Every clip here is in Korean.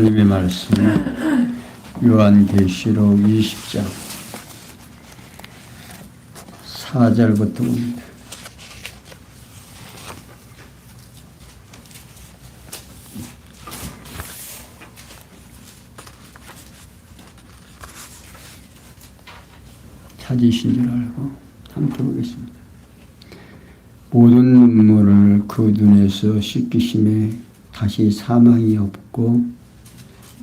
하나님의 말씀은 요한계시록 20장 4절부터 봅니다. 찾으신 줄 알고 함께 보겠습니다. 모든 눈물을 그 눈에서 씻기심에 다시 사망이 없고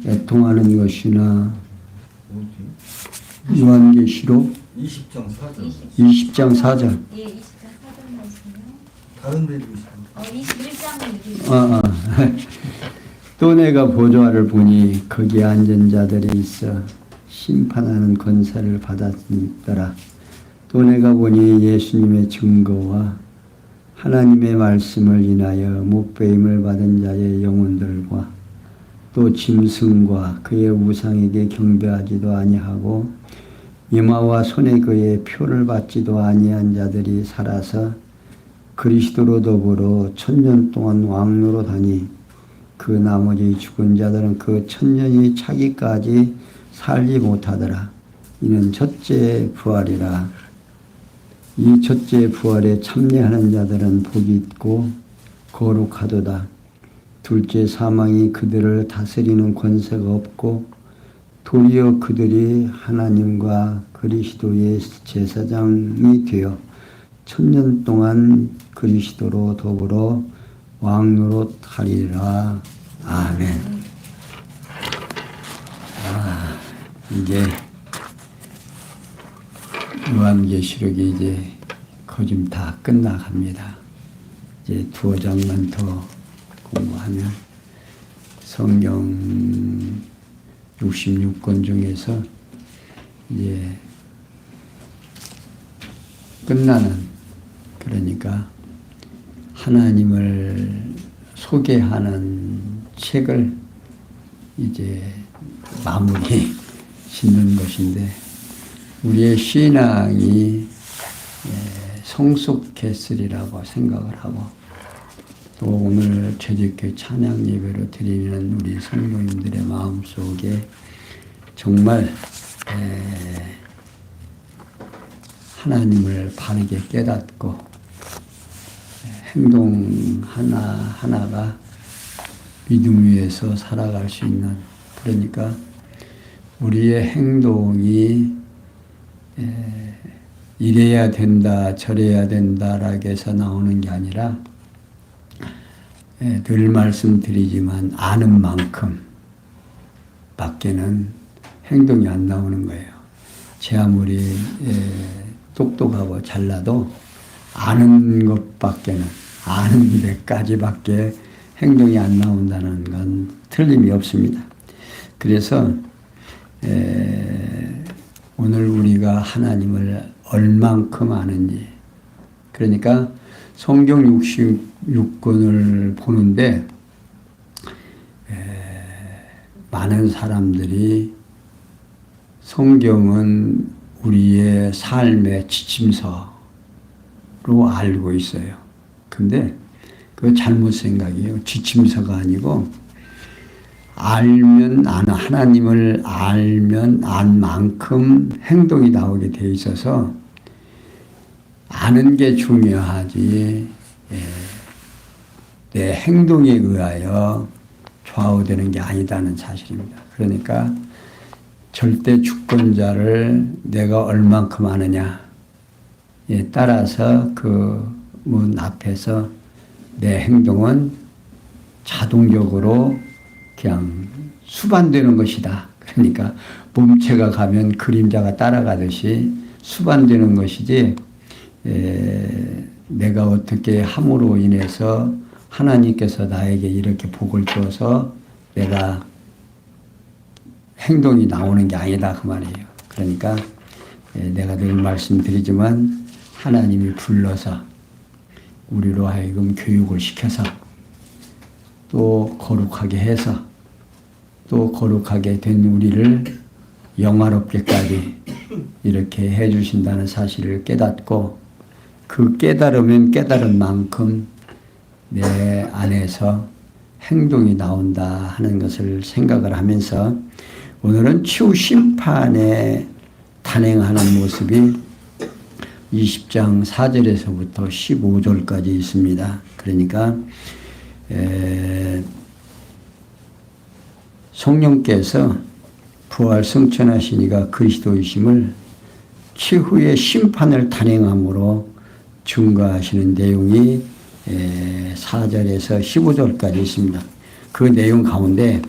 애통하는 것이나 요한계시록 20장 4절. 20장 4절. 예, 20장 4절 말씀이요. 다른 데도 있습니다. 21장은 또 내가 보좌를 보니 거기에 앉은 자들이 있어 심판하는 권세를 받았더라. 또 내가 보니 예수님의 증거와 하나님의 말씀을 인하여 목배임을 받은 자의 영혼들과 또 짐승과 그의 우상에게 경배하지도 아니하고 이마와 손에 그의 표를 받지도 아니한 자들이 살아서 그리스도로 더불어 1000년 동안 왕노릇하니 그 나머지 죽은 자들은 그 1000년이 차기까지 살지 못하더라. 이는 첫째 부활이라. 이 첫째 부활에 참여하는 자들은 복이 있고 거룩하도다. 둘째 사망이 그들을 다스리는 권세가 없고 도리어 그들이 하나님과 그리스도의 제사장이 되어 1000년 동안 그리스도로 더불어 왕노릇하리라. 아멘. 이제 요한계시록이 이제 거의 다 끝나갑니다. 이제 2장만 더 공부하면 성경 66권 중에서 이제 끝나는, 그러니까 하나님을 소개하는 책을 이제 마무리 짓는 것인데, 우리의 신앙이 성숙했으리라고 생각을 하고, 또 오늘 제주교회 찬양 예배로 드리는 우리 성도님들의 마음속에 정말 하나님을 바르게 깨닫고 행동 하나하나가 믿음 위에서 살아갈 수 있는, 그러니까 우리의 행동이 이래야 된다 저래야 된다라고 해서 나오는 게 아니라 늘 말씀드리지만 아는 만큼 밖에는 행동이 안 나오는 거예요. 제 아무리 똑똑하고 잘나도 아는 것밖에는, 아는 데까지밖에 행동이 안 나온다는 건 틀림이 없습니다. 그래서 오늘 우리가 하나님을 얼만큼 아는지, 그러니까 성경 66권을 보는데 많은 사람들이 성경은 우리의 삶의 지침서로 알고 있어요. 근데 그거 잘못 생각이에요. 지침서가 아니고 알면 하나님을 알면 안 만큼 행동이 나오게 돼 있어서 아는 게 중요하지 내 행동에 의하여 좌우되는 게 아니다는 사실입니다. 그러니까 절대 주권자를 내가 얼만큼 아느냐에 따라서 그 문 앞에서 내 행동은 자동적으로 그냥 수반되는 것이다. 그러니까 몸체가 가면 그림자가 따라가듯이 수반되는 것이지, 내가 어떻게 함으로 인해서 하나님께서 나에게 이렇게 복을 줘서 내가 행동이 나오는 게 아니다 그 말이에요. 그러니까 내가 늘 말씀드리지만 하나님이 불러서 우리로 하여금 교육을 시켜서 또 거룩하게 해서 또 거룩하게 된 우리를 영화롭게까지 이렇게 해주신다는 사실을 깨닫고, 그 깨달으면 깨달은 만큼 내 안에서 행동이 나온다 하는 것을 생각을 하면서 오늘은 치유 심판에 단행하는 모습이 20장 4절에서부터 15절까지 있습니다. 그러니까 성령께서 부활 승천하신 이가 그리스도이심을 치후의 심판을 단행함으로 증거하시는 내용이 4절에서 15절까지 있습니다. 그 내용 가운데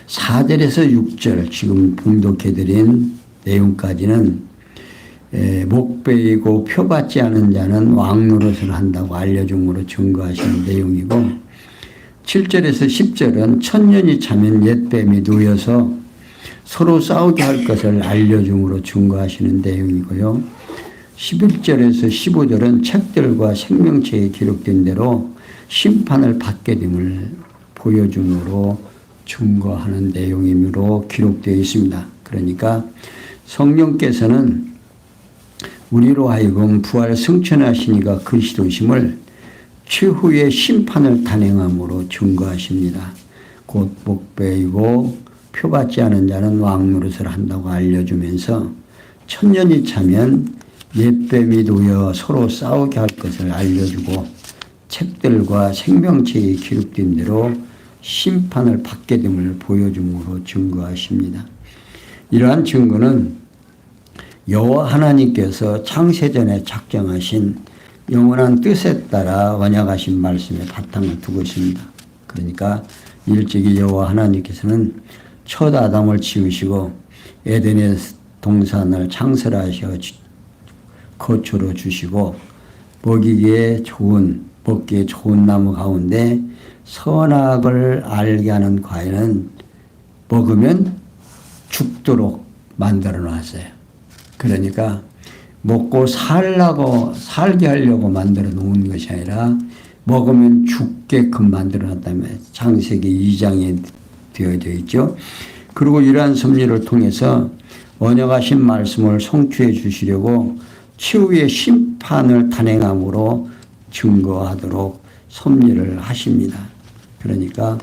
4절에서 6절 지금 봉독해드린 내용까지는 목베이고 표받지 않은 자는 왕노릇을 한다고 알려줌으로 증거하시는 내용이고 7절에서 10절은 천년이 차면 옛뱀이 놓여서 서로 싸우게 할 것을 알려줌으로 증거하시는 내용이고요. 11절에서 15절은 책들과 생명책에 기록된 대로 심판을 받게 됨을 보여줌으로 증거하는 내용이므로 기록되어 있습니다. 그러니까 성령께서는 우리로 하여금 부활 승천하신 이가 그리스도이심을 최후의 심판을 단행함으로 증거하십니다. 곧 목베이고 표받지 않은 자는 왕노릇을 한다고 알려주면서 천년이 차면 옛뱀이 놓여 서로 싸우게 할 것을 알려주고 책들과 생명책에 기록된 대로 심판을 받게 됨을 보여줌으로 증거하십니다. 이러한 증거는 여호와 하나님께서 창세전에 작정하신 영원한 뜻에 따라 언약하신 말씀에 바탕을 두고 있습니다. 그러니까 일찍이 여호와 하나님께서는 첫 아담을 지으시고 에덴의 동산을 창설하셔 거처로 주시고 먹기에 좋은 나무 가운데 선악을 알게 하는 과일은 먹으면 죽도록 만들어 놨어요. 그러니까 먹고 살게 하려고 만들어 놓은 것이 아니라 먹으면 죽게끔 만들어 놨다면 창세기 2장에 되어져 있죠. 그리고 이러한 섭리를 통해서 언약하신 말씀을 성취해 주시려고 치유의 심판을 단행함으로 증거하도록 섭리를 하십니다. 그러니까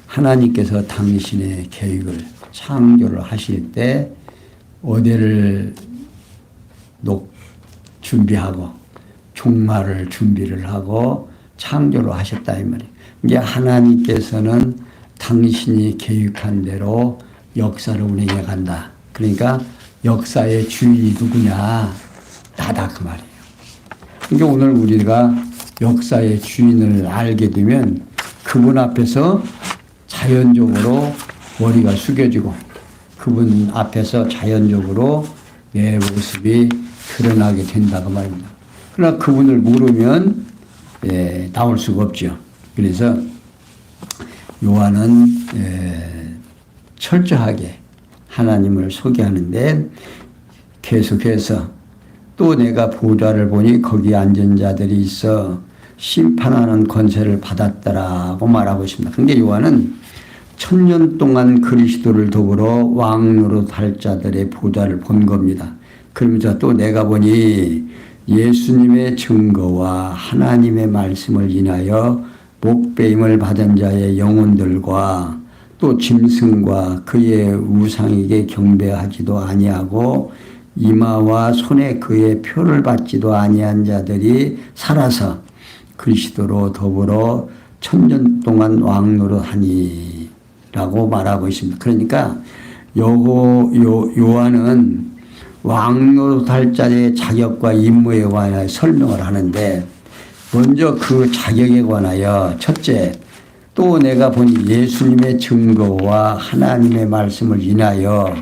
하나님께서 당신의 계획을 창조를 하실 때 어디를 준비하고 종말을 준비를 하고 창조를 하셨다 이 말이에요. 이제 하나님께서는 당신이 계획한 대로 역사를 운행해 간다. 그러니까 역사의 주인이 누구냐? 나다 그 말이에요. 그러니까 오늘 우리가 역사의 주인을 알게 되면 그분 앞에서 자연적으로 머리가 숙여지고 그분 앞에서 자연적으로 내 모습이 드러나게 된다 그 말입니다. 그러나 그분을 모르면 나올 수가 없죠. 그래서 요한은 철저하게 하나님을 소개하는데 계속해서 또 내가 보좌를 보니 거기 앉은 자들이 있어 심판하는 권세를 받았더라고 말하고 있습니다. 그런데 요한은 1000년 동안 그리스도를 더불어 왕노릇 할 자들의 보좌를 본 겁니다. 그러면서 또 내가 보니 예수님의 증거와 하나님의 말씀을 인하여 목배임을 받은 자의 영혼들과 또 짐승과 그의 우상에게 경배하지도 아니하고 이마와 손에 그의 표를 받지도 아니한 자들이 살아서 그리스도로 더불어 1000년 동안 왕노릇하니 라고 말하고 있습니다. 그러니까 요한은 왕노릇할 자의 자격과 임무에 관하여 설명을 하는데 먼저 그 자격에 관하여 첫째 또 내가 본 예수님의 증거와 하나님의 말씀을 인하여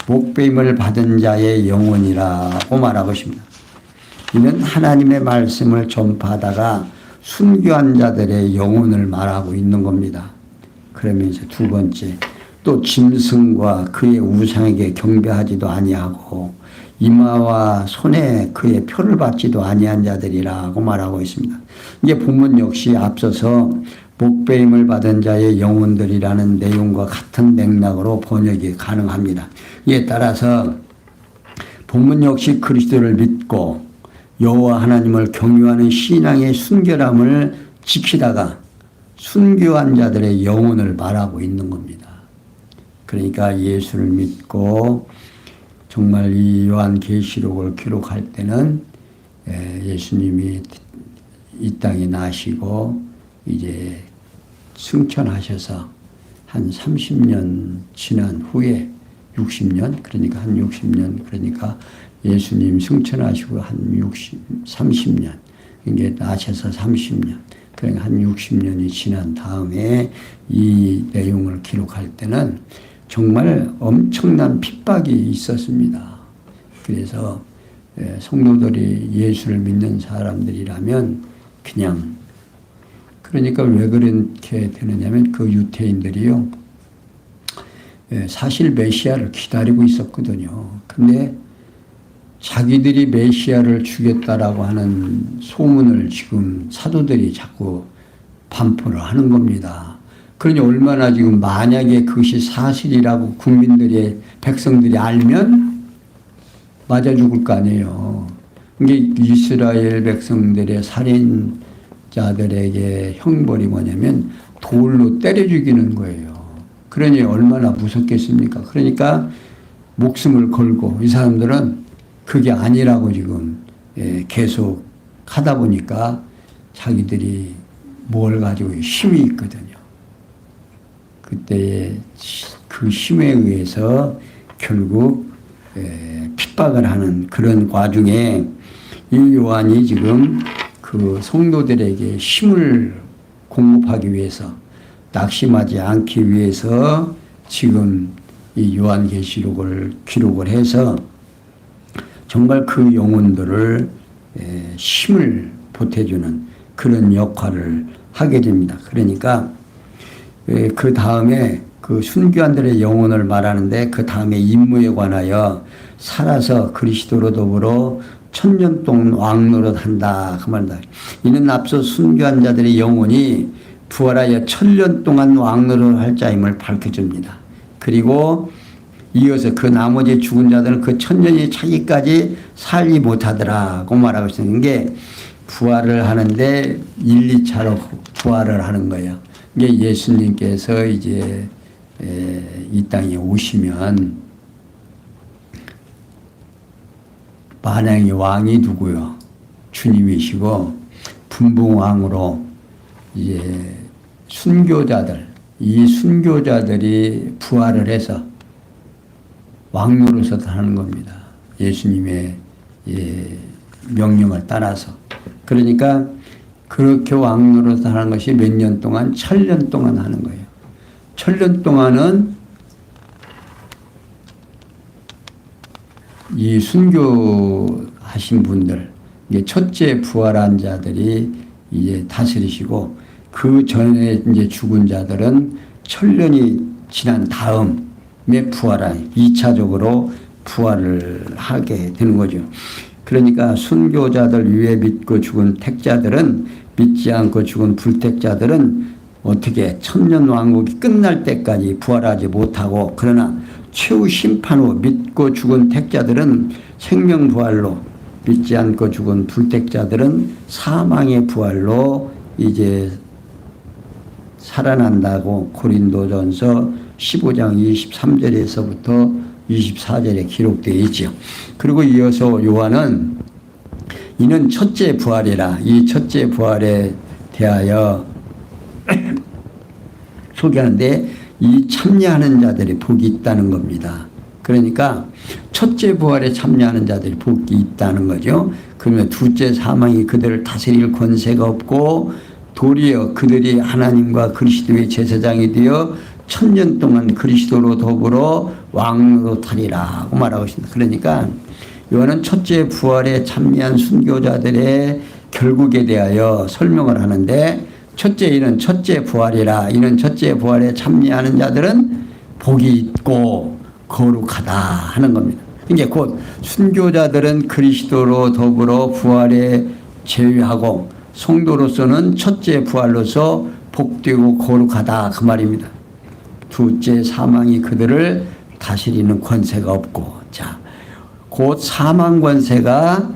목배임을 받은 자의 영혼이라고 말하고 있습니다. 이는 하나님의 말씀을 전파하다가 순교한 자들의 영혼을 말하고 있는 겁니다. 그러면서 두 번째 또 짐승과 그의 우상에게 경배하지도 아니하고 이마와 손에 그의 표를 받지도 아니한 자들이라고 말하고 있습니다. 이제 본문 역시 앞서서 목배임을 받은 자의 영혼들이라는 내용과 같은 맥락으로 번역이 가능합니다. 이에 따라서 본문 역시 그리스도를 믿고 여호와 하나님을 경유하는 신앙의 순결함을 지키다가 순교한 자들의 영혼을 말하고 있는 겁니다. 그러니까 예수를 믿고 정말 이 요한계시록을 기록할 때는 예수님이 이 땅에 나시고 이제 승천하셔서 한 30년 지난 후에 60년 그러니까 한 60년 그러니까 예수님 승천하시고 한 30년 이게 나셔서 30년 그러니까 한 60년이 지난 다음에 이 내용을 기록할 때는 정말 엄청난 핍박이 있었습니다. 그래서 성도들이 예수를 믿는 사람들이라면 그냥 그러니까 왜 그렇게 되느냐면 그 유태인들이요 사실 메시아를 기다리고 있었거든요. 근데 자기들이 메시아를 주겠다라고 하는 소문을 지금 사도들이 자꾸 반포를 하는 겁니다. 그러니 얼마나 지금 만약에 그것이 사실이라고 국민들이 백성들이 알면 맞아 죽을 거 아니에요. 이게 이스라엘 백성들의 살인자들에게 형벌이 뭐냐면 돌로 때려 죽이는 거예요. 그러니 얼마나 무섭겠습니까? 그러니까 목숨을 걸고 이 사람들은 그게 아니라고 지금 계속 하다 보니까 자기들이 뭘 가지고 힘이 있거든요. 그때 그 힘에 의해서 결국 핍박을 하는 그런 과정에 이 요한이 지금 그 성도들에게 힘을 공급하기 위해서 낙심하지 않기 위해서 지금 이 요한계시록을 기록을 해서 정말 그 영혼들을 힘을 보태주는 그런 역할을 하게 됩니다. 그러니까 그 다음에 그 순교한들의 영혼을 말하는데 그 다음에 임무에 관하여 살아서 그리스도로 더불어 천년 동안 왕노릇한다 그 말이다. 이는 앞서 순교한 자들의 영혼이 부활하여 천년 동안 왕노릇할 자임을 밝혀줍니다. 그리고 이어서 그 나머지 죽은 자들은 그 천년이 차기까지 살지 못하더라고 말하고 있는 게 부활을 하는데 1, 2차로 부활을 하는 거예요. 이게 예수님께서 이제 이 땅에 오시면 만왕의 왕이 누구요? 주님이시고 분봉왕으로 이제 순교자들 이 순교자들이 부활을 해서 왕노릇을 하는 겁니다. 예수님의 명령을 따라서. 그러니까 그렇게 왕노릇을 하는 것이 몇 년 동안? 1000년 동안 하는 거예요. 1000년 동안은 이 순교하신 분들, 이게 첫째 부활한 자들이 이제 다스리시고 그 전에 이제 죽은 자들은 1000년이 지난 다음에 부활한 2차적으로 부활을 하게 되는 거죠. 그러니까 순교자들 위에 믿고 죽은 택자들은 믿지 않고 죽은 불택자들은 어떻게 천년 왕국이 끝날 때까지 부활하지 못하고 그러나 최후 심판 후 믿고 죽은 택자들은 생명 부활로 믿지 않고 죽은 불택자들은 사망의 부활로 이제 살아난다고 고린도전서 15장 23절에서부터 24절에 기록되어 있죠. 그리고 이어서 요한은 이는 첫째 부활이라 이 첫째 부활에 대하여 소개하는데 이 참여하는 자들이 복이 있다는 겁니다. 그러니까 첫째 부활에 참여하는 자들이 복이 있다는 거죠. 그러면 둘째 사망이 그들을 다스릴 권세가 없고 도리어 그들이 하나님과 그리스도의 제사장이 되어 천년 동안 그리스도로 더불어 왕노릇하리라고 말하고 있습니다. 그러니까 요한은 첫째 부활에 참여한 순교자들의 결국에 대하여 설명을 하는데 첫째 이는 첫째 부활이라 이는 첫째 부활에 참여하는 자들은 복이 있고 거룩하다 하는 겁니다. 이게 곧 순교자들은 그리스도로 더불어 부활에 제외하고 성도로서는 첫째 부활로서 복되고 거룩하다 그 말입니다. 둘째 사망이 그들을 다스리는 권세가 없고 자, 곧 사망 권세가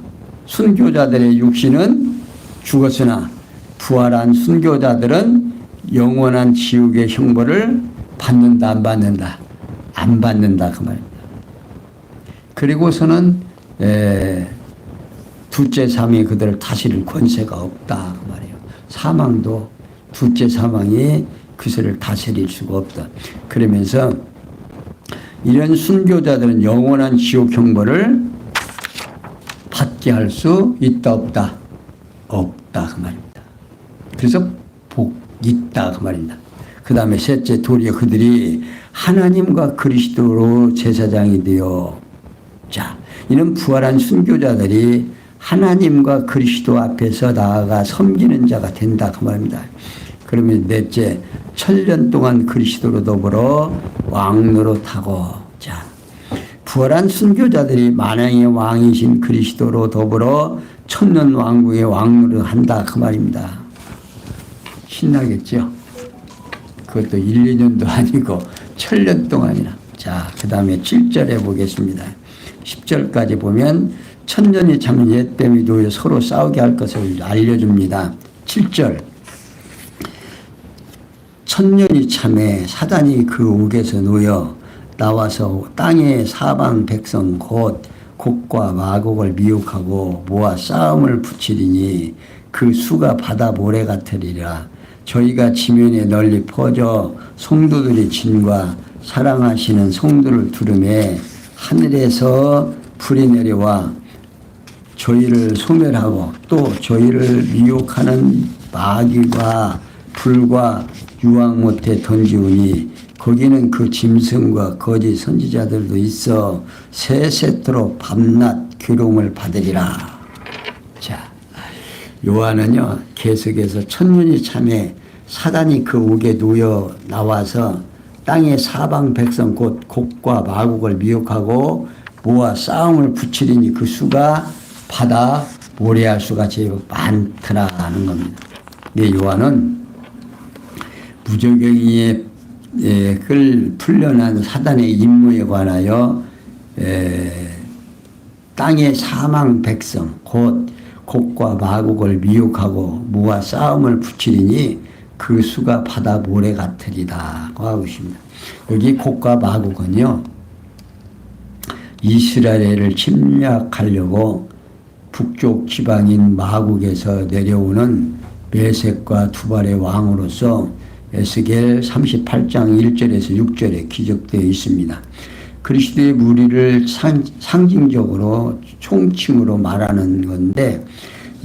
순교자들의 육신은 죽었으나 부활한 순교자들은 영원한 지옥의 형벌을 받는다, 안 받는다? 안 받는다, 그 말입니다. 그리고서는 둘째 사망이 그들을 다스릴 권세가 없다, 그 말이에요. 사망도 둘째 사망이 그들을 다스릴 수가 없다. 그러면서 이런 순교자들은 영원한 지옥 형벌을 받게 할 수 있다, 없다? 없다, 그 말입니다. 그래서 복 있다, 그 말입니다. 그 다음에 셋째, 도리어 그들이 하나님과 그리스도로 제사장이 되어, 자, 이는 부활한 순교자들이 하나님과 그리스도 앞에서 나아가 섬기는 자가 된다, 그 말입니다. 그러면 넷째, 1000년 동안 그리스도로 더불어 왕노릇하고, 자, 부활한 순교자들이 만왕의 왕이신 그리스도로 더불어 천년 왕국의 왕노릇한다, 그 말입니다. 신나겠죠? 그것도 1, 2년도 아니고 1000년 동안이나. 자, 그 다음에 7절에 보겠습니다. 10절까지 보면 1000년이 참 옛뱀이 놓여 서로 싸우게 할 것을 알려줍니다. 7절. 1000년이 참에 사단이 그 옥에서 놓여 나와서 땅의 사방 백성 곧 곡과 마곡을 미혹하고 모아 싸움을 붙이리니 그 수가 바다 모래 같으리라. 저희가 지면에 널리 퍼져 성도들의 진과 사랑하시는 성도를 두름에 하늘에서 불이 내려와 저희를 소멸하고 또 저희를 미혹하는 마귀와 불과 유황 못에 던지우니 거기는 그 짐승과 거짓 선지자들도 있어 세세토록 밤낮 괴로움을 받으리라. 자, 요한은요 계속해서 1000년이 참에 사단이 그 옥에 놓여 나와서 땅의 사방 백성 곧 곡과 마곡을 미혹하고 모아 싸움을 붙이리니 그 수가 바다 모래알 수가 제법 많더라는 겁니다. 네, 요한은 무적행위에 끌 풀려난 사단의 임무에 관하여 땅의 사망 백성 곧 곡과 마곡을 미혹하고 모아 싸움을 붙이리니 그 수가 바다 모래 같으리다 하고 있습니다. 여기 곡과 마곡은요 이스라엘을 침략하려고 북쪽 지방인 마곡에서 내려오는 메섹과 두발의 왕으로서 에스겔 38장 1절에서 6절에 기록되어 있습니다. 그리스도의 무리를 상징적으로 총칭으로 말하는 건데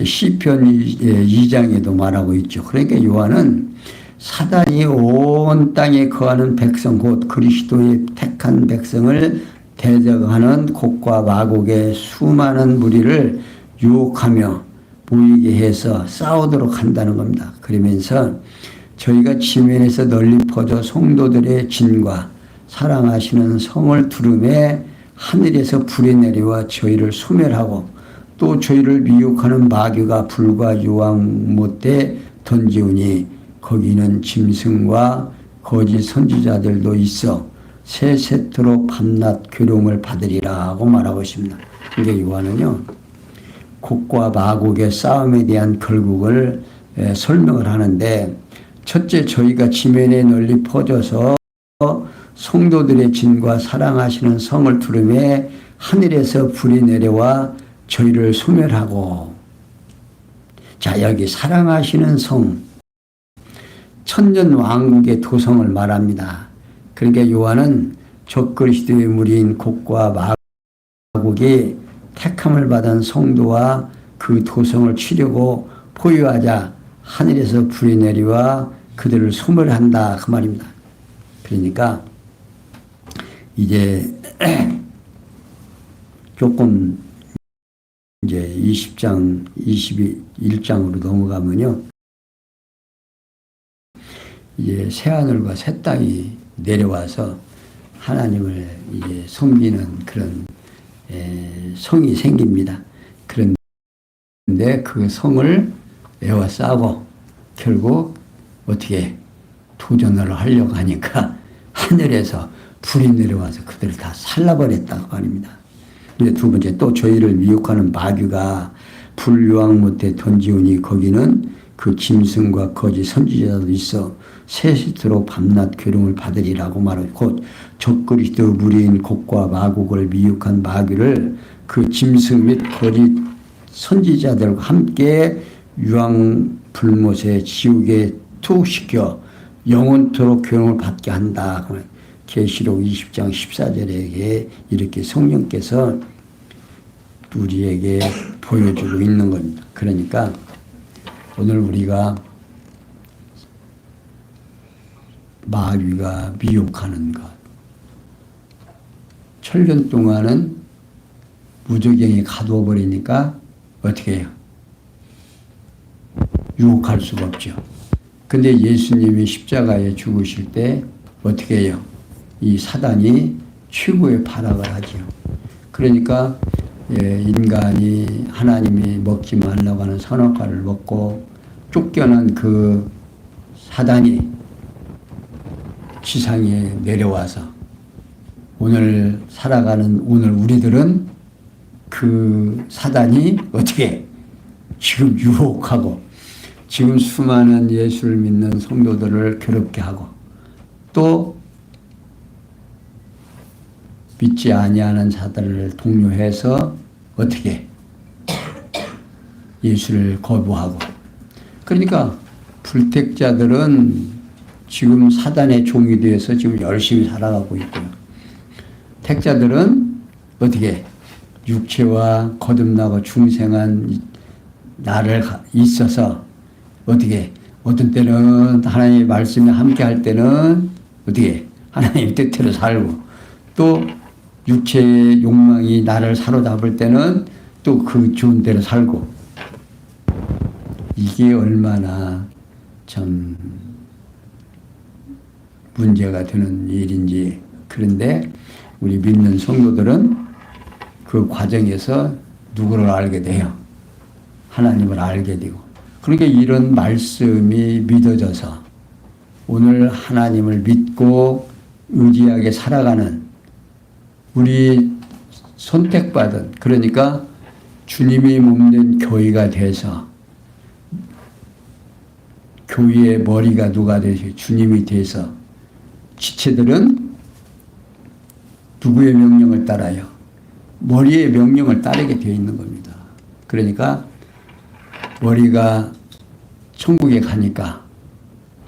시편 2장에도 말하고 있죠. 그러니까 요한은 사단이 온 땅에 거하는 백성 곧 그리스도의 택한 백성을 대적하는 곡과 마곡의 수많은 무리를 유혹하며 모이게 해서 싸우도록 한다는 겁니다. 그러면서 저희가 지면에서 널리 퍼져 성도들의 진과 사랑하시는 성을 두름에 하늘에서 불이 내려와 저희를 소멸하고 또 저희를 미혹하는 마귀가 불과 유황 못에 던지우니 거기는 짐승과 거짓 선지자들도 있어 세세토록 밤낮 괴로움을 받으리라고 말하고 있습니다. 이게 요한은요 곡과 마곡의 싸움에 대한 결국을 설명을 하는데 첫째 저희가 지면에 널리 퍼져서 성도들의 진과 사랑하시는 성을 두름에 하늘에서 불이 내려와 저희를 소멸하고 자 여기 사랑하시는 성 천년 왕국의 도성을 말합니다. 그러니까 요한은 적그리스도의 무리인 곡과 마곡이 택함을 받은 성도와 그 도성을 치려고 포위하자 하늘에서 불이 내려와 그들을 소멸한다 그 말입니다. 그러니까 이제 조금 이제 20장 21장으로 넘어가면요 이제 새하늘과 새 땅이 내려와서 하나님을 이제 섬기는 그런 성이 생깁니다. 그런데 그 성을 에워싸고 결국 어떻게 도전을 하려고 하니까 하늘에서 불이 내려와서 그들을 다 살라버렸다고 합니다. 근데 두 번째 또 저희를 미혹하는 마귀가 불유황 못에 던지우니 거기는 그 짐승과 거짓 선지자도 있어 세시토록 밤낮 괴로움을 받으리라고 말하고 곧 적그리스도 무리인 곡과 마곡을 미혹한 마귀를 그 짐승 및 거짓 선지자들과 함께 유황 불못에 지옥에 투옥시켜 영원토록 괴로움을 받게 한다. 계시록 20장 14절에 이렇게 성령께서 우리에게 보여주고 있는 겁니다. 그러니까 오늘 우리가 마귀가 미혹하는 것, 철년 동안은 무저갱이 가두어버리니까 어떻게 해요? 유혹할 수가 없죠. 근데 예수님이 십자가에 죽으실 때 어떻게 해요? 이 사단이 최고의 발악을 하죠. 그러니까 인간이 하나님이 먹지 말라고 하는 선악과를 먹고 쫓겨난 그 사단이 지상에 내려와서 오늘 살아가는 오늘 우리들은 그 사단이 어떻게 지금 유혹하고 지금 수많은 예수를 믿는 성도들을 괴롭게 하고 또 믿지 아니하는 자들을 동요해서 어떻게 예수를 거부하고 그러니까 불택자들은 지금 사단의 종이 되어서 지금 열심히 살아가고 있고요. 택자들은 어떻게 육체와 거듭나고 중생한 나를 있어서 어떻게 어떤 때는 하나님의 말씀에 함께 할 때는 어떻게 하나님의 뜻대로 살고 또 육체의 욕망이 나를 사로잡을 때는 또 그 좋은 대로 살고 이게 얼마나 참 문제가 되는 일인지. 그런데 우리 믿는 성도들은 그 과정에서 누구를 알게 돼요? 하나님을 알게 되고 그러니까 이런 말씀이 믿어져서 오늘 하나님을 믿고 의지하게 살아가는 우리 선택받은 그러니까 주님이 몸된 교회가 돼서 교회의 머리가 누가 되시 주님이 돼서 지체들은 누구의 명령을 따라요? 머리의 명령을 따르게 되어 있는 겁니다. 그러니까 머리가 천국에 가니까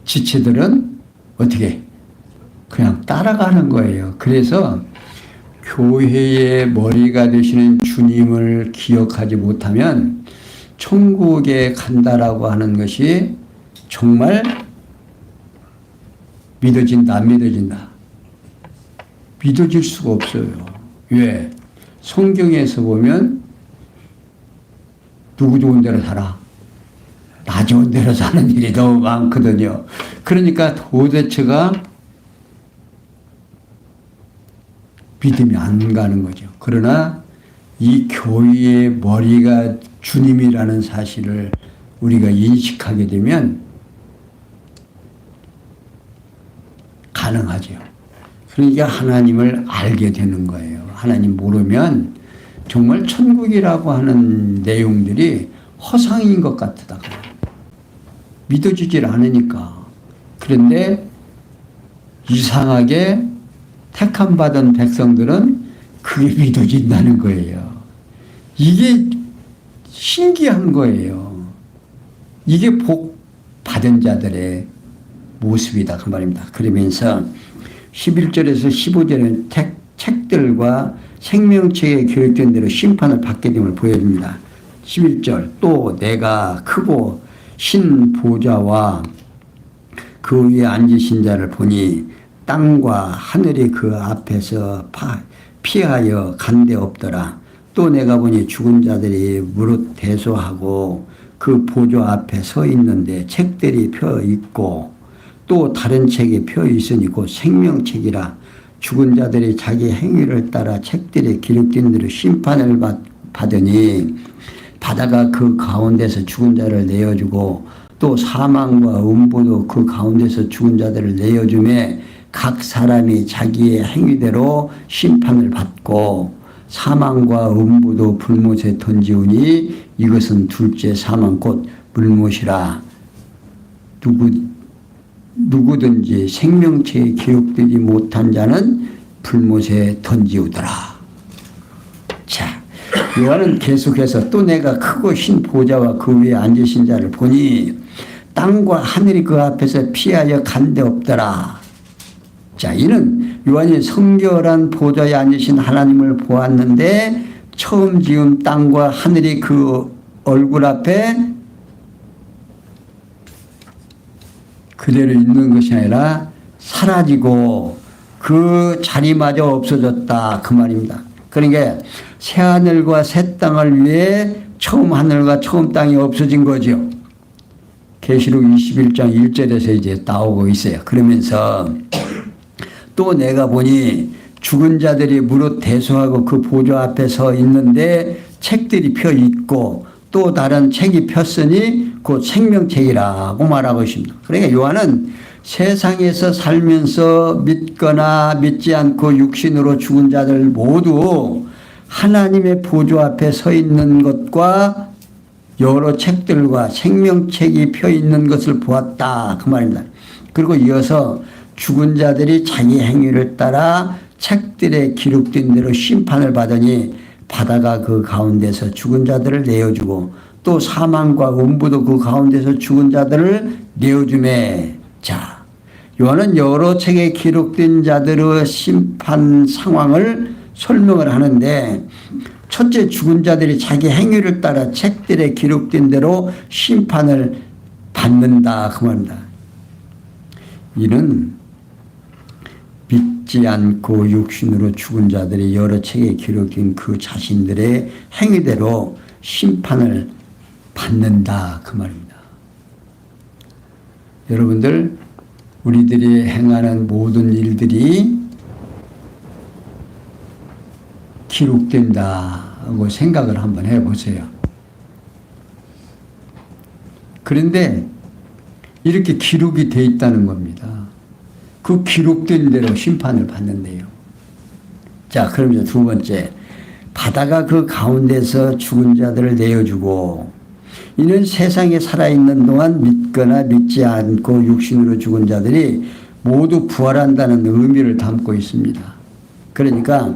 지체들은 어떻게 그냥 따라가는 거예요. 그래서 교회의 머리가 되시는 주님을 기억하지 못하면 천국에 간다라고 하는 것이 정말 믿어진다, 안 믿어진다? 믿어질 수가 없어요. 왜? 성경에서 보면 누구 좋은 대로 살아? 나 좋은 대로 사는 일이 너무 많거든요. 그러니까 도대체가 믿음이 안 가는 거죠. 그러나 이 교회의 머리가 주님이라는 사실을 우리가 인식하게 되면 가능하죠. 그러니까 하나님을 알게 되는 거예요. 하나님 모르면 정말 천국이라고 하는 내용들이 허상인 것 같다가 믿어지질 않으니까. 그런데 이상하게 택함 받은 백성들은 그게 믿어진다는 거예요. 이게 신기한 거예요. 이게 복 받은 자들의 모습이다 그 말입니다. 그러면서 11절에서 15절은 책들과 생명책에 기록된 대로 심판을 받게 됨을 보여줍니다. 11절 또 내가 크고 신 보좌와 그 위에 앉으신 자를 보니 땅과 하늘이 그 앞에서 피하여 간데 없더라. 또 내가 보니 죽은 자들이 무릇 대소하고 그 보좌 앞에 서 있는데 책들이 펴 있고 또 다른 책이 펴 있으니 곧 생명책이라. 죽은 자들이 자기 행위를 따라 책들에 기록된 대로 심판을 받으니 바다가 그 가운데서 죽은 자를 내어주고 또 사망과 음부도 그 가운데서 죽은 자들을 내어주매 각 사람이 자기의 행위대로 심판을 받고 사망과 음부도 불못에 던지우니 이것은 둘째 사망 곧 물못이라. 누구든지 생명체에 기록되지 못한 자는 불못에 던지우더라. 자, 요한은 계속해서 또 내가 크고 흰 보좌와 그 위에 앉으신 자를 보니 땅과 하늘이 그 앞에서 피하여 간데 없더라. 자, 이는 요한이 성결한 보좌에 앉으신 하나님을 보았는데 처음 지은 땅과 하늘이 그 얼굴 앞에 그대로 있는 것이 아니라 사라지고 그 자리마저 없어졌다 그 말입니다. 그러니까 새 하늘과 새 땅을 위해 처음 하늘과 처음 땅이 없어진 거죠. 계시록 21장 1절에서 이제 나오고 있어요. 그러면서 또 내가 보니 죽은 자들이 무릇 대소하고 그 보좌 앞에 서 있는데 책들이 펴 있고 또 다른 책이 폈으니 곧 생명책이라고 말하고 있습니다. 그러니까 요한은 세상에서 살면서 믿거나 믿지 않고 육신으로 죽은 자들 모두 하나님의 보좌 앞에 서 있는 것과 여러 책들과 생명책이 펴 있는 것을 보았다 그 말입니다. 그리고 이어서 죽은 자들이 자기 행위를 따라 책들에 기록된 대로 심판을 받으니 바다가 그 가운데서 죽은 자들을 내어주고 또 사망과 음부도 그 가운데서 죽은 자들을 내어주매. 자, 요한은 여러 책에 기록된 자들의 심판 상황을 설명을 하는데 첫째, 죽은 자들이 자기 행위를 따라 책들에 기록된 대로 심판을 받는다 그 말입니다. 이는 믿지 않고 육신으로 죽은 자들이 여러 책에 기록된 그 자신들의 행위대로 심판을 받는다 그 말입니다. 여러분들, 우리들이 행하는 모든 일들이 기록된다고 생각을 한번 해보세요. 그런데 이렇게 기록이 돼 있다는 겁니다. 그 기록된 대로 심판을 받는데요. 자, 그러면 두 번째, 바다가 그 가운데서 죽은 자들을 내어주고 이는 세상에 살아있는 동안 믿거나 믿지 않고 육신으로 죽은 자들이 모두 부활한다는 의미를 담고 있습니다. 그러니까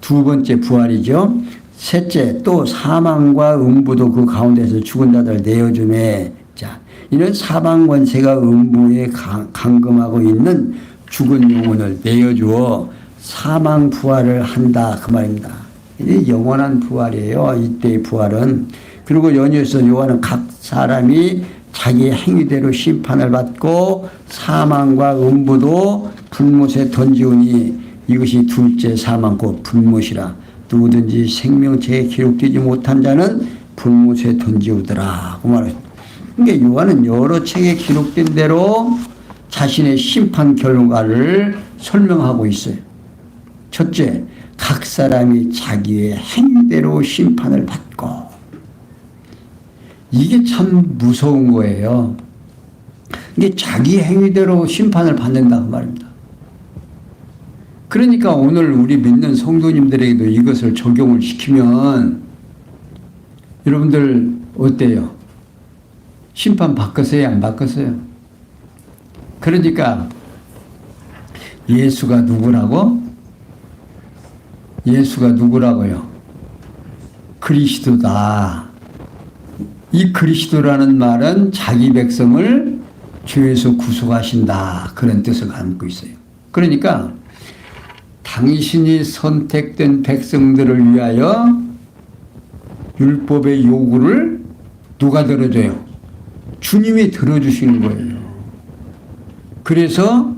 두 번째 부활이죠. 셋째, 또 사망과 음부도 그 가운데서 죽은 자들을 내어주매. 자, 이는 사망 권세가 음부에 감금하고 있는 죽은 영혼을 내어주어 사망 부활을 한다 그 말입니다. 이게 영원한 부활이에요. 이때의 부활은. 그리고 연이어서 요한은 각 사람이 자기 행위대로 심판을 받고 사망과 음부도 불못에 던지우니 이것이 둘째 사망 곧 불못이라. 누구든지 생명체에 기록되지 못한 자는 불못에 던지우더라 그 말입니다. 그러니까 요한은 여러 책에 기록된 대로 자신의 심판 결과를 설명하고 있어요. 첫째, 각 사람이 자기의 행위대로 심판을 받고. 이게 참 무서운 거예요. 이게 자기 행위대로 심판을 받는다 그 말입니다. 그러니까 오늘 우리 믿는 성도님들에게도 이것을 적용을 시키면 여러분들 어때요? 심판 받겠어요? 안 받겠어요? 그러니까 예수가 누구라고? 예수가 누구라고요? 그리스도다. 이 그리스도라는 말은 자기 백성을 죄에서 구속하신다 그런 뜻을 갖고 있어요. 그러니까 당신이 선택된 백성들을 위하여 율법의 요구를 누가 들어줘요? 주님이 들어주시는 거예요. 그래서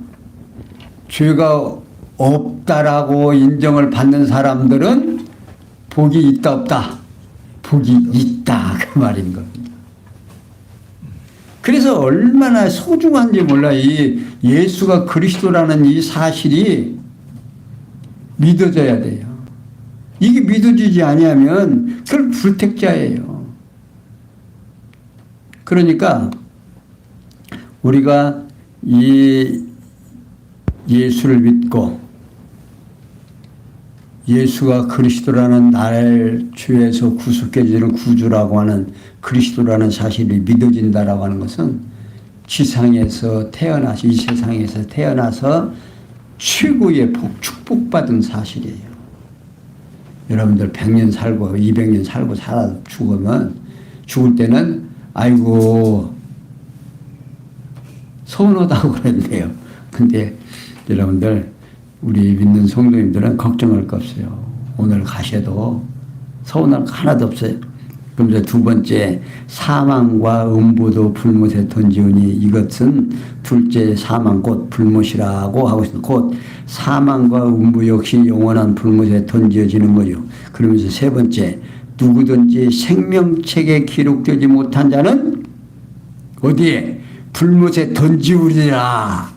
죄가 없다라고 인정을 받는 사람들은 복이 있다 없다? 복이 있다 그 말인 겁니다. 그래서 얼마나 소중한지 몰라. 이 예수가 그리스도라는 이 사실이 믿어져야 돼요. 이게 믿어지지 아니하면 그건 불택자예요. 그러니까 우리가 이 예수를 믿고 예수가 그리스도라는 나를 죄에서 구속해 주는 구주라고 하는 그리스도라는 사실이 믿어진다라고 하는 것은 지상에서 태어나서 이 세상에서 태어나서 최고의 축복받은 사실이에요. 여러분들 100년 살고 200년 살고 살아 죽으면 죽을 때는 아이고 서운하다고 그랬는데요. 근데 여러분들 우리 믿는 성도님들은 걱정할 거 없어요. 오늘 가셔도 서운할 거 하나도 없어요. 그러면서 두 번째, 사망과 음부도 불못에 던지우니 이것은 둘째 사망 곧 불못이라고 하고 있습니다. 곧 사망과 음부 역시 영원한 불못에 던져지는 거죠. 그러면서 세 번째, 누구든지 생명책에 기록되지 못한 자는 어디에? 불못에 던지우리라.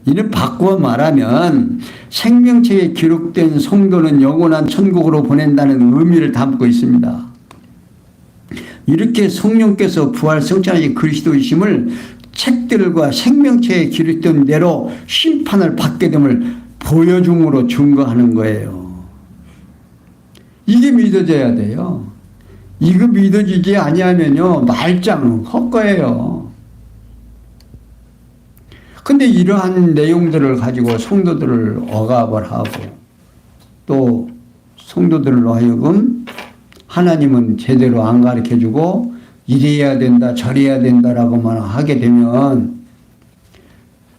이는 바꾸어 말하면 생명책에 기록된 성도는 영원한 천국으로 보낸다는 의미를 담고 있습니다. 이렇게 성령께서 부활 성찬하신 그리스도이심을 책들과 생명책에 기록된 대로 심판을 받게 됨을 보여줌으로 증거하는 거예요. 이게 믿어져야 돼요. 이거 믿어지지 아니하면요 말짱 헛거예요. 근데 이러한 내용들을 가지고 성도들을 억압을 하고 또 성도들로 하여금 하나님은 제대로 안 가르쳐주고 이래야 된다 저래야 된다라고만 하게 되면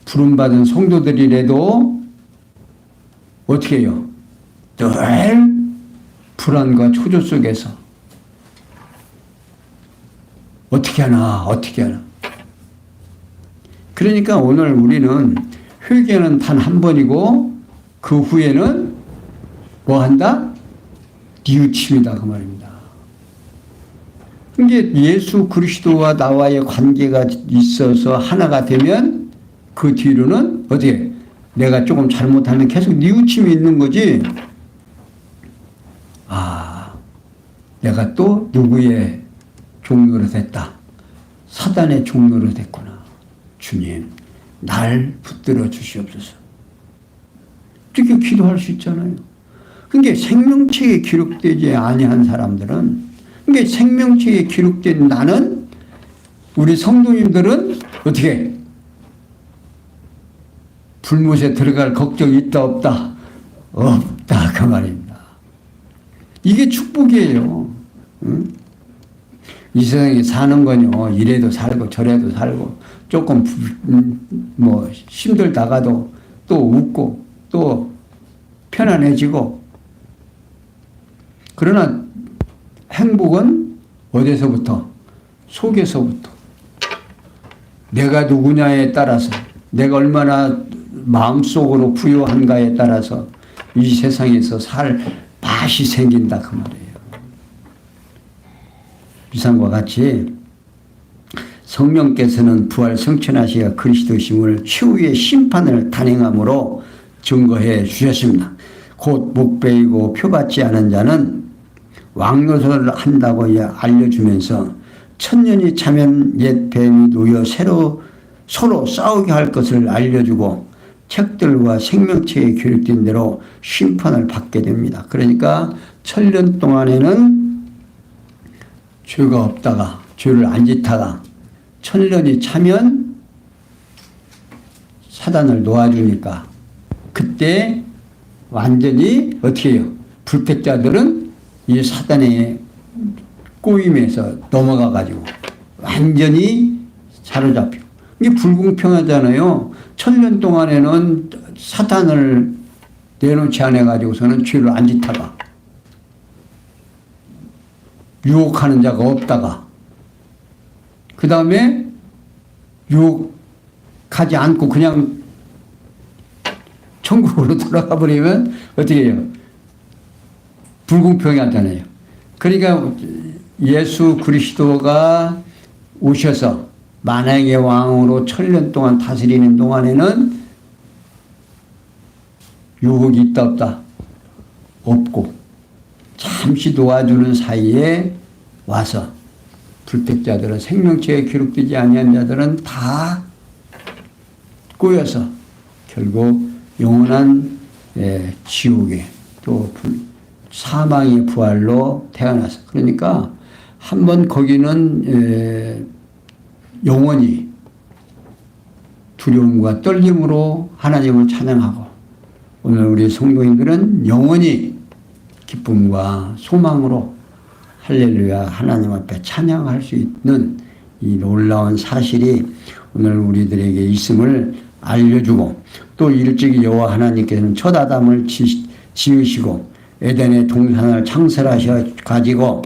부름받은 성도들이라도 어떻게 해요? 늘 불안과 초조 속에서 어떻게 하나 그러니까 오늘 우리는 회개는 단 한 번이고 그 후에는 뭐 한다? 뉘우침이다 그 말입니다. 이게 예수 그리스도와 나와의 관계가 있어서 하나가 되면 그 뒤로는 어떻게 내가 조금 잘못하면 계속 뉘우침이 있는 거지. 아, 내가 또 누구의 종로로 됐다. 사단의 종로로 됐구나. 주님, 날 붙들어 주시옵소서. 이렇게 기도할 수 있잖아요. 그게 생명책에 기록되지 아니한 사람들은, 그게 생명책에 기록된 나는, 우리 성도님들은 어떻게 불못에 들어갈 걱정이 있다 없다? 없다 그 말입니다. 이게 축복이에요. 응? 이 세상에 사는 건요 이래도 살고 저래도 살고 조금 뭐 힘들다가도 또 웃고 또 편안해지고, 그러나 행복은 어디서부터? 속에서부터. 내가 누구냐에 따라서, 내가 얼마나 마음속으로 부유한가에 따라서 이 세상에서 살 맛이 생긴다 그 말이에요. 이상과 같이 성령께서는 부활 성천하시어 그리스도심을 최후의 심판을 단행함으로 증거해 주셨습니다. 곧 목배이고 표받지 않은 자는 왕노릇을 한다고 알려주면서 천년이 차면 옛 뱀이 놓여 서로 싸우게 할 것을 알려주고 책들과 생명책에 기록된 대로 심판을 받게 됩니다. 그러니까 천년 동안에는 죄가 없다가 죄를 안 짓다가 천년이 차면 사단을 놓아주니까 그때 완전히 어떻게 해요? 불택자들은 이 사단의 꼬임에서 넘어가 가지고 완전히 사로잡히고, 이게 불공평하잖아요. 천년 동안에는 사탄을 내놓지 않아 가지고서는 죄를 안 짓다가 유혹하는 자가 없다가 그 다음에 유혹하지 않고 그냥 천국으로 돌아가 버리면 어떻게 해요? 불공평하잖아요. 그러니까 예수 그리스도가 오셔서 만왕의 왕으로 천년 동안 다스리는 동안에는 유혹이 있다 없다? 없고 잠시 도와주는 사이에 와서 불택자들은, 생명체에 기록되지 아니한 자들은 다 꼬여서 결국 영원한 지옥에 또 사망의 부활로 태어나서, 그러니까 한번 거기는 영원히 두려움과 떨림으로 하나님을 찬양하고 오늘 우리 성도님들은 영원히 기쁨과 소망으로 할렐루야 하나님 앞에 찬양할 수 있는 이 놀라운 사실이 오늘 우리들에게 있음을 알려주고 또 일찍이 여호와 하나님께서는 첫 아담을 지으시고 에덴의 동산을 창설하셔 가지고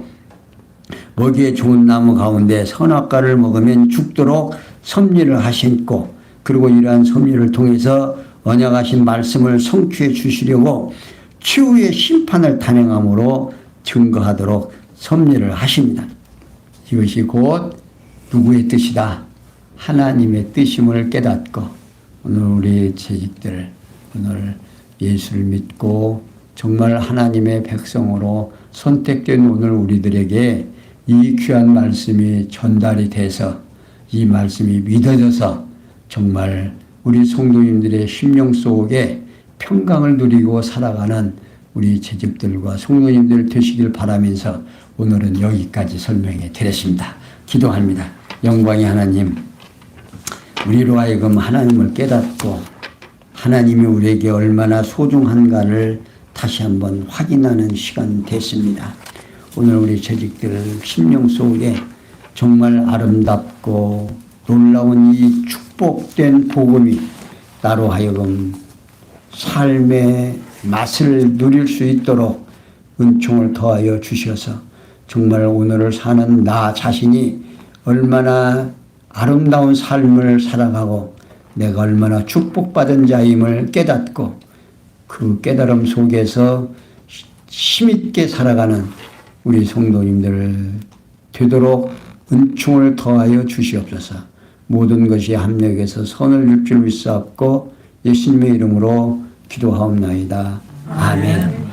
먹이에 좋은 나무 가운데 선악과를 먹으면 죽도록 섭리를 하셨고 그리고 이러한 섭리를 통해서 언약하신 말씀을 성취해 주시려고 최후의 심판을 단행함으로 증거하도록 섭리를 하십니다. 이것이 곧 누구의 뜻이다? 하나님의 뜻임을 깨닫고 오늘 우리 재직들 오늘 예수를 믿고 정말 하나님의 백성으로 선택된 오늘 우리들에게 이 귀한 말씀이 전달이 돼서 이 말씀이 믿어져서 정말 우리 성도님들의 심령 속에 평강을 누리고 살아가는 우리 재직들과 성도님들 되시길 바라면서 오늘은 여기까지 설명해 드렸습니다. 기도합니다. 영광의 하나님, 우리로 하여금 하나님을 깨닫고 하나님이 우리에게 얼마나 소중한가를 다시 한번 확인하는 시간 됐습니다. 오늘 우리 재직들 심령 속에 정말 아름답고 놀라운 이 축복된 복음이 나로 하여금 삶의 맛을 누릴 수 있도록 은총을 더하여 주셔서 정말 오늘을 사는 나 자신이 얼마나 아름다운 삶을 살아가고 내가 얼마나 축복받은 자임을 깨닫고 그 깨달음 속에서 힘있게 살아가는 우리 성도님들 되도록 은총을 더하여 주시옵소서. 모든 것이 합력해서 선을 입줄 믿사옵고 예수님의 이름으로 기도하옵나이다. 아멘.